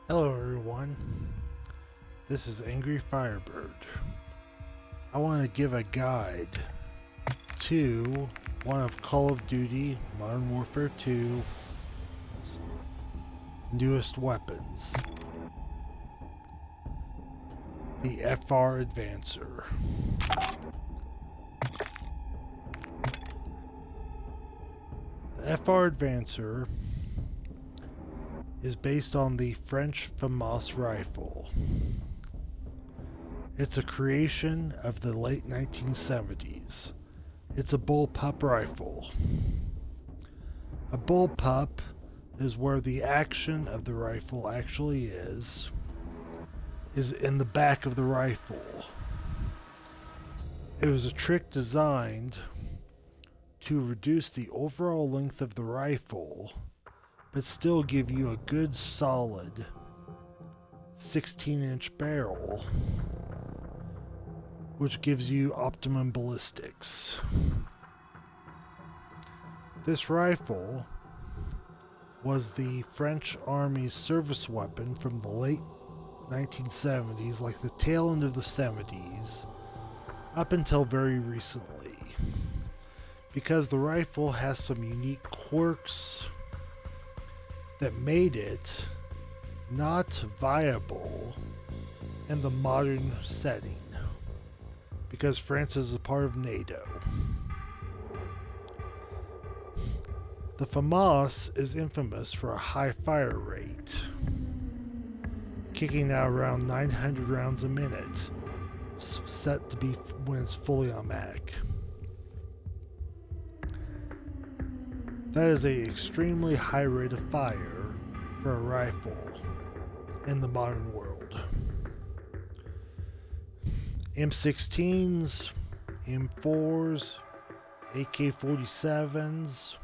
Hello everyone, this is Angryfirebird. I want to give a guide to one of Call of Duty Modern Warfare 2's newest weapons, the FR Avancer. The FR Avancer is based on the French FAMAS rifle. It's a creation of the late 1970s. It's a bullpup rifle. A bullpup is where the action of the rifle actually is in the back of the rifle. It was a trick designed to reduce the overall length of the rifle but still give you a good solid 16-inch barrel, which gives you optimum ballistics. This rifle was the French Army's service weapon from the late 1970s, like the tail end of the 70s, up until very recently, because the rifle has some unique quirks that made it not viable in the modern setting, because France is a part of NATO. The FAMAS is infamous for a high fire rate, kicking out around 900 rounds a minute, set to be when it's fully on mag. That is an extremely high rate of fire for a rifle in the modern world. M16s, M4s, AK-47s,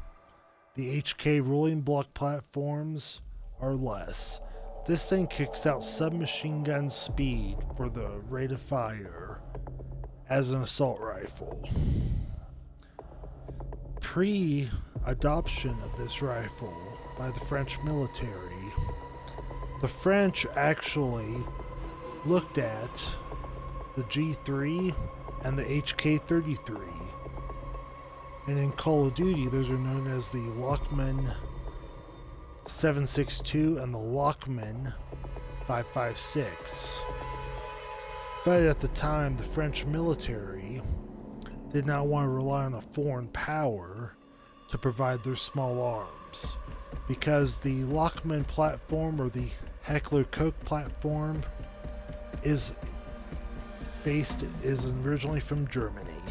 the HK rolling block platforms are less. This thing kicks out submachine gun speed for the rate of fire as an assault rifle. Pre-adoption of this rifle by the French military, the French actually looked at the G3 and the HK-33, and in Call of Duty those are known as the Lockman 7.62 and the Lockman 5.56. But at the time, the French military did not want to rely on a foreign power to provide their small arms, because the Lockman platform, or the Heckler Koch platform, is originally from Germany.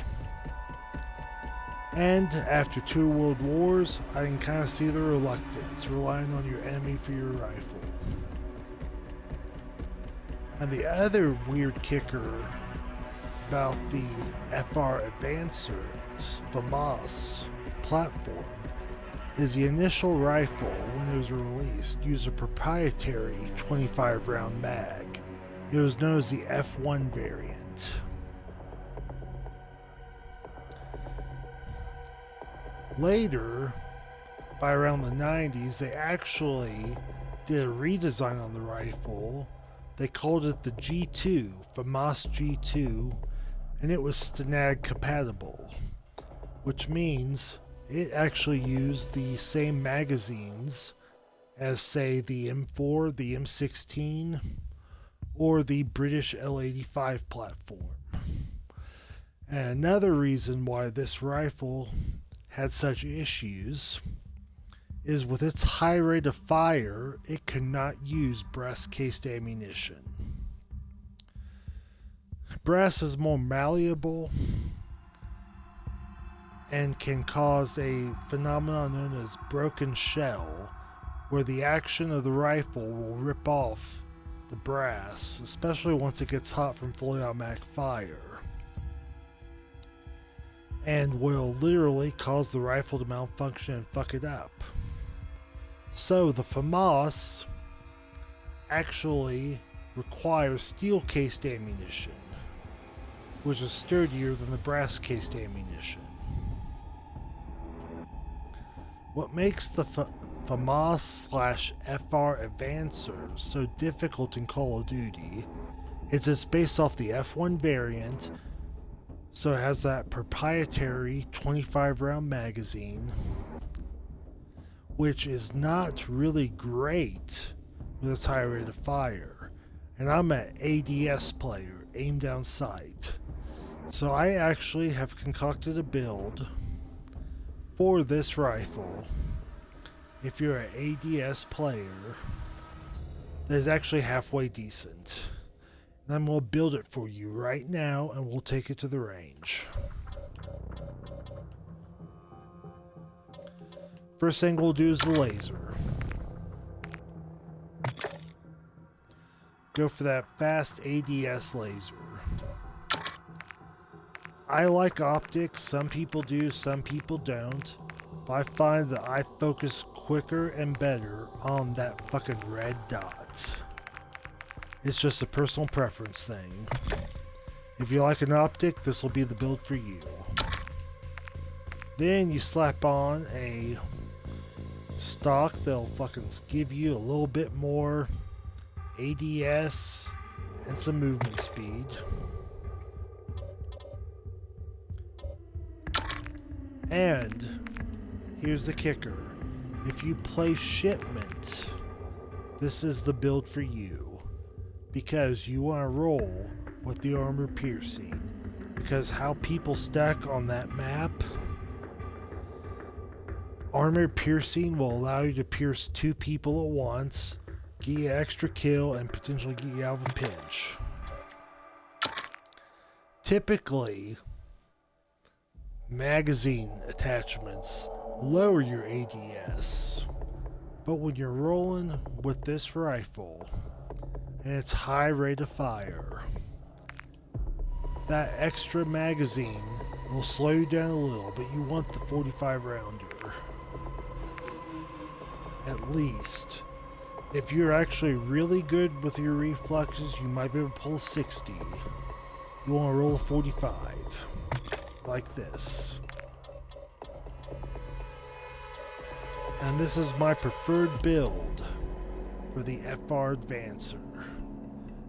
And after 2 world wars, I can kind of see the reluctance, relying on your enemy for your rifle. And the other weird kicker about the FR Avancer, FAMAS platform, is the initial rifle, when it was released, used a proprietary 25 round mag. It was known as the F1 variant. Later, by around the 90s, they actually did a redesign on the rifle. They called it the G2, FAMAS G2, and it was STANAG compatible, which means it actually used the same magazines as, say, the M4, the M16, or the British L85 platform. And another reason why this rifle had such issues is with its high rate of fire, it could not use brass-cased ammunition. Brass is more malleable and can cause a phenomenon known as broken shell, where the action of the rifle will rip off the brass, especially once it gets hot from fully automatic fire, and will literally cause the rifle to malfunction and fuck it up. So the FAMAS actually requires steel-cased ammunition, which is sturdier than the brass-cased ammunition. What makes the FAMAS/FR Avancer so difficult in Call of Duty is it's based off the F1 variant, so it has that proprietary 25 round magazine, which is not really great with its high rate of fire. And I'm an ADS player, aim down sight. So I actually have concocted a build for this rifle, if you're an ADS player, that is actually halfway decent. And I'm going to build it for you right now, and we'll take it to the range. First thing we'll do is the laser. Go for that fast ADS laser. I like optics, some people do, some people don't, but I find that I focus quicker and better on that fucking red dot. It's just a personal preference thing. If you like an optic, this will be the build for you. Then you slap on a stock that'll fucking give you a little bit more ADS and some movement speed. And here's the kicker. If you play shipment, this is the build for you, because you want to roll with the armor piercing, because how people stack on that map, armor piercing will allow you to pierce 2 people at once, get you an extra kill, and potentially get you out of a pinch. Typically, magazine attachments lower your ADS, but when you're rolling with this rifle and its high rate of fire, that extra magazine will slow you down a little, but you want the 45 rounder. At least. If you're actually really good with your reflexes, you might be able to pull a 60. You want to roll a 45. Like this. And this is my preferred build for the FR Avancer.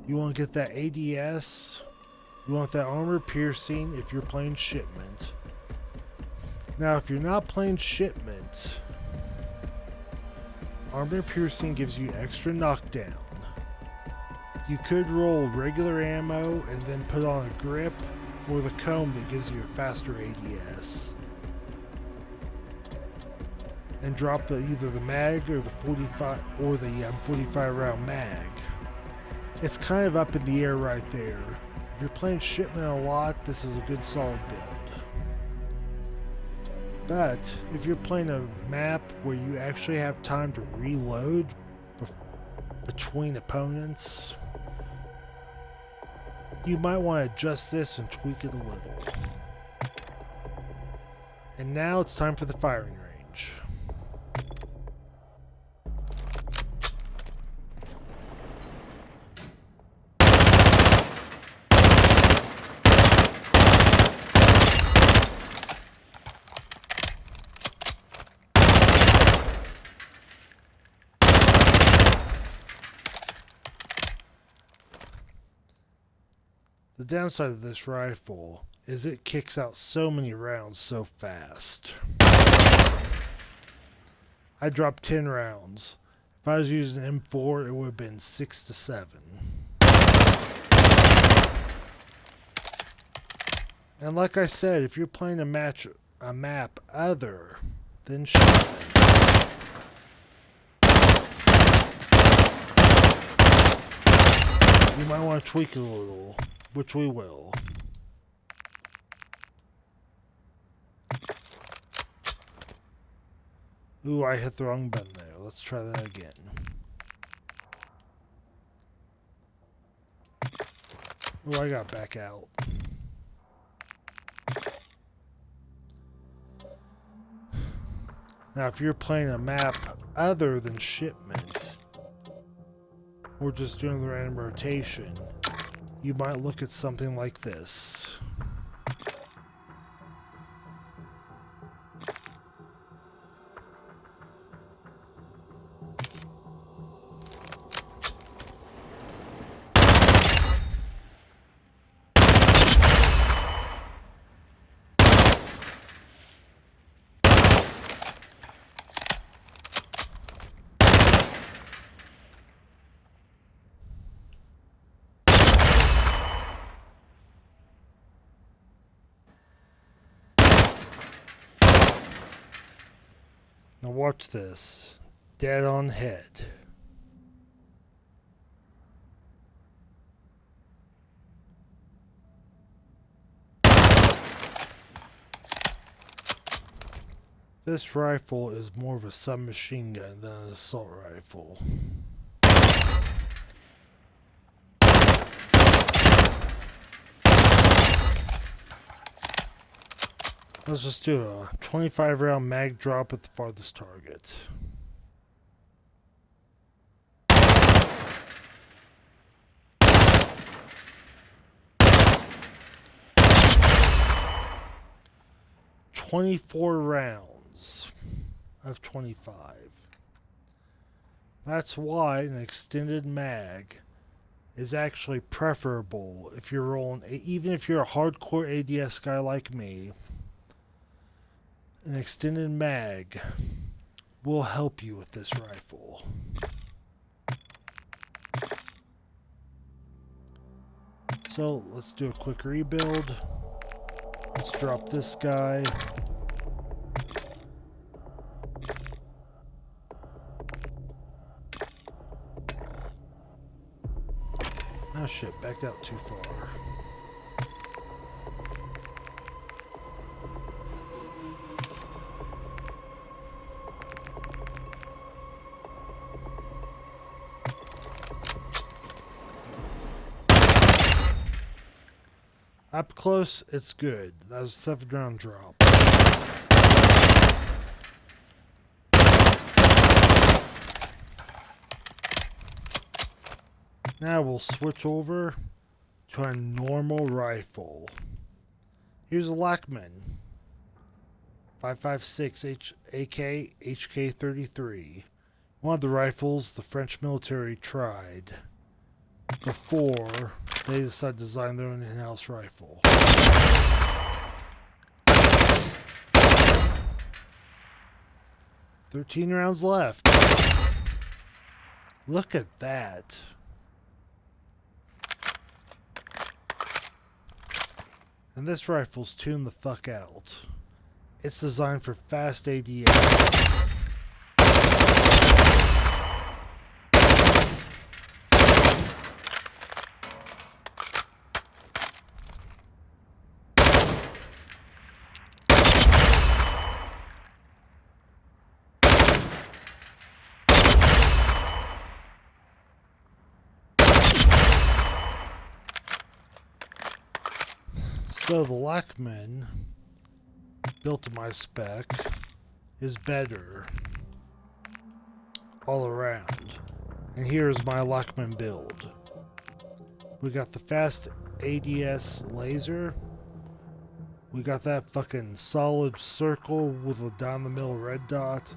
You want to get that ADS, you want that armor piercing if you're playing shipment. Now if you're not playing shipment, armor piercing gives you extra knockdown. You could roll regular ammo and then put on a grip, or the comb that gives you a faster ADS. And drop either the mag or the 45 round mag. It's kind of up in the air right there. If you're playing shipment a lot, this is a good solid build. But if you're playing a map where you actually have time to reload between opponents, you might want to adjust this and tweak it a little. And now it's time for the firing range. The downside of this rifle is it kicks out so many rounds so fast. I dropped 10 rounds. If I was using M4, it would have been 6 to 7. And like I said, if you're playing a map other than shipment, you might want to tweak it a little, which we will. Ooh, I hit the wrong button there. Let's try that again. Ooh, I got back out. Now, if you're playing a map other than shipment, or just doing the random rotation, you might look at something like this. Now watch this. Dead on head. This rifle is more of a submachine gun than an assault rifle. Let's just do a 25 round mag drop at the farthest target. "24 rounds of 25. That's why an extended mag is actually preferable if you're rolling, even if you're a hardcore ADS guy like me. An extended mag will help you with this rifle. So let's do a quick rebuild. Let's drop this guy. Oh shit, backed out too far. Up close, it's good. That was a 7th round drop. Now we'll switch over to a normal rifle. Here's a Lachman 5.56 AK HK-33. One of the rifles the French military tried before they decided to design their own in-house rifle. "13 rounds left. Look at that. And this rifle's tuned the fuck out. It's designed for fast ADS. So the Lachman, built to my spec, is better all around. And here's my Lachman build. We got the fast ADS laser. We got that fucking solid circle with a down the middle red dot.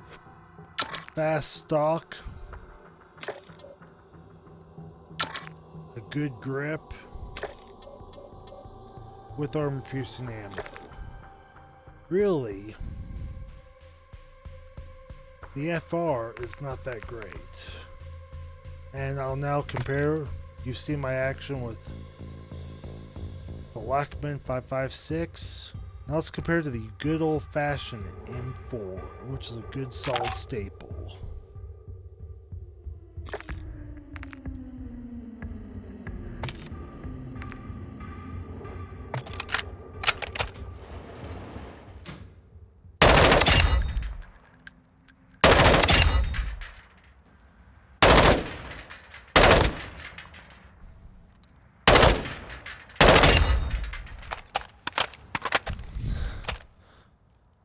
Fast stock. A good grip. With armor-piercing ammo. Really, the FR is not that great. And I'll now compare. You've seen my action with the Lachman 5.56. Now let's compare to the good old-fashioned M4, which is a good solid staple.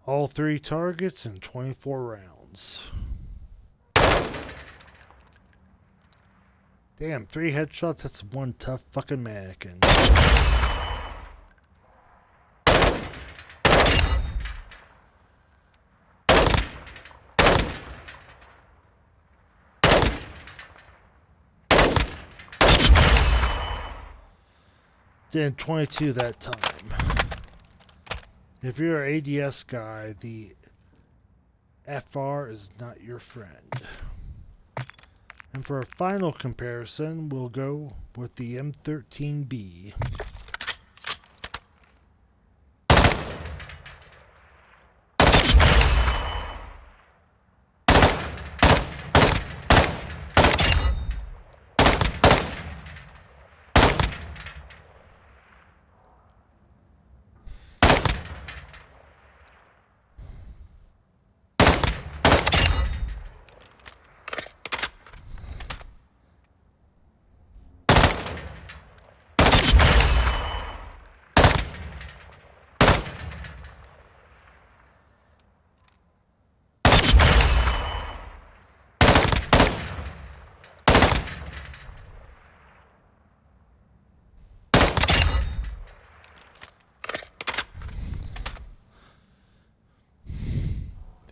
All 3 targets in 24 rounds. Damn, 3 headshots, that's one tough fucking mannequin. Did 22 that time. If you're an ADS guy, the FR is not your friend. And for a final comparison, we'll go with the M13B.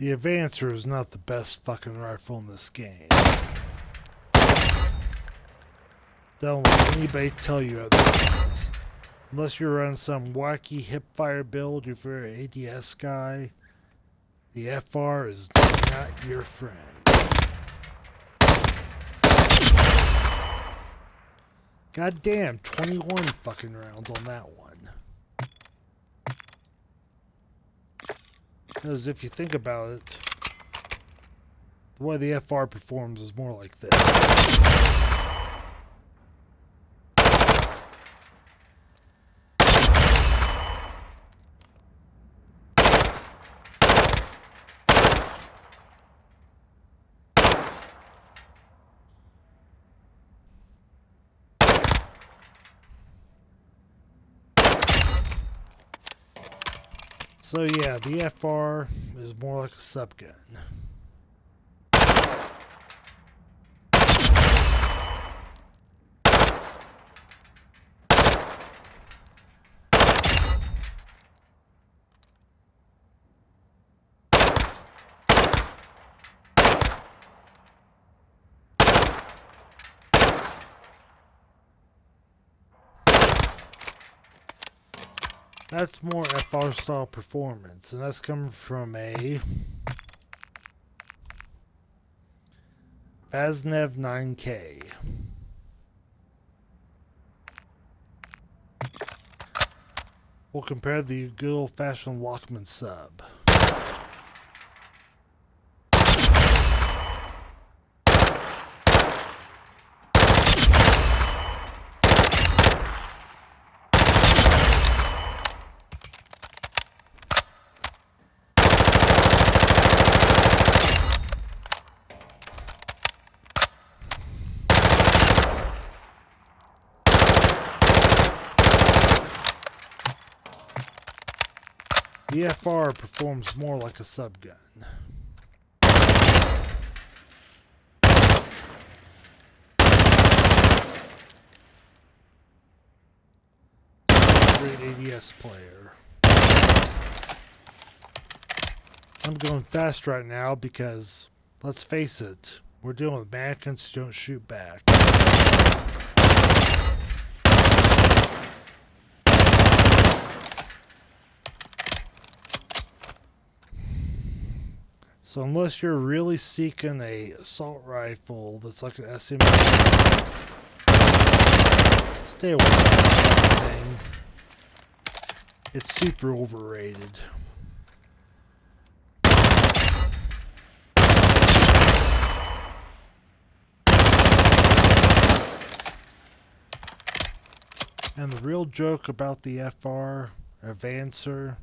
The Avancer is not the best fucking rifle in this game. Don't let anybody tell you otherwise. Unless you're running some wacky hipfire build, if you're an ADS guy, the FR is not your friend. Goddamn, 21 fucking rounds on that one. Because if you think about it, the way the FR performs is more like this. So yeah, the FR is more like a subgun. That's more FR style performance, and that's coming from a Vaznev 9K. We'll compare the good old-fashioned Lockman sub. The FR performs more like a subgun. Great ADS player. I'm going fast right now because, let's face it, we're dealing with mannequins who don't shoot back. So unless you're really seeking a assault rifle that's like an SMG, stay away from this thing. It's super overrated. And the real joke about the FR Avancer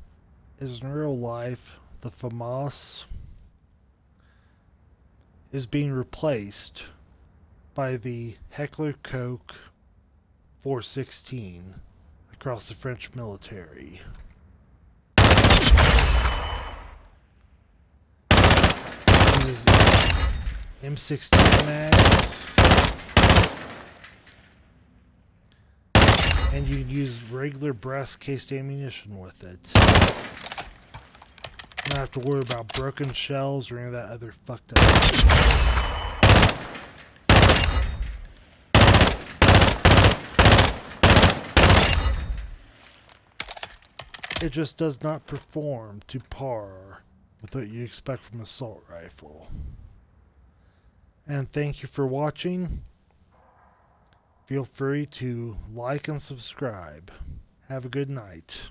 is in real life, the FAMAS is being replaced by the Heckler Koch 416 across the French military. It uses M16 mags, and you can use regular brass cased ammunition with it. You don't have to worry about broken shells or any of that other fucked up shit. It just does not perform to par with what you expect from an assault rifle. And thank you for watching. Feel free to like and subscribe. Have a good night.